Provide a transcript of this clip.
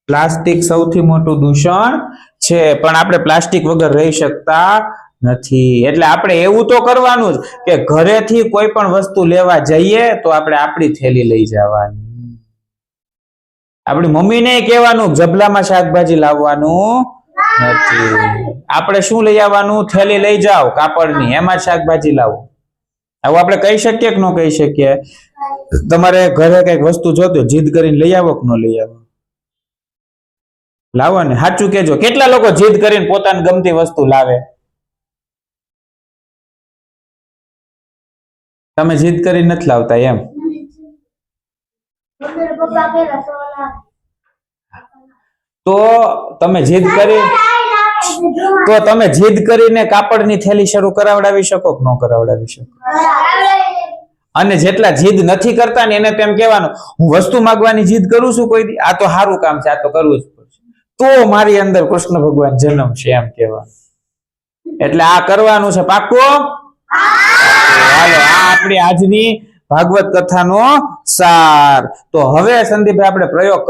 Plastic સૌથી મોટું દૂષણ છે, પણ આપણે પ્લાસ્ટિક વગર રહી શકતા નથી. એટલે આપણે એવું તો કરવાનું જ કે ઘરેથી કોઈ પણ વસ્તુ લેવા જઈએ તો આપણે આપણી થેલી લઈ જવાની. આપણી મમ્મીને કહેવાનું જબલામાં શાકભાજી લાવવાનું નથી. આપણે શું લઈ આવવાનું? થેલી લઈ જાઓ કાપડની, એમાં શાકભાજી લાવો. આવું આપણે કહી શકીએ કે ન કહી શકીએ? તમારે ઘરે કઈક વસ્તુ જોતો જીદ કરીને લઈ આવો કે ન લઈ આવો? લાવો ને, સાચું કેજો. કેટલા લોકો જીદ કરીને પોતાની ગમતી વસ્તુ લાવે? તમે જીદ કરીને નથી લાવતા એમ? તો તમે જીદ કરીને કાપડની થેલી શરૂ કરાવડાવી શકો કે ન કરાવડાવી શકો? અને જેટલા જીદ નથી કરતા ને એને તેમ કહેવાનું, હું વસ્તુ માંગવાની જીદ કરું છું કોઈ દી, આ તો સારું કામ છે, આ તો કરવું જ પડશે, તો મારી અંદર કૃષ્ણ ભગવાન જન્મ છે એમ કહેવાનું. એટલે આ કરવાનું છે, પાક્કું? હાલો, આ આપણી આજની ભાગવત કથાનો સાર. તો હવે સંદીપભાઈ આપણે પ્રયોગ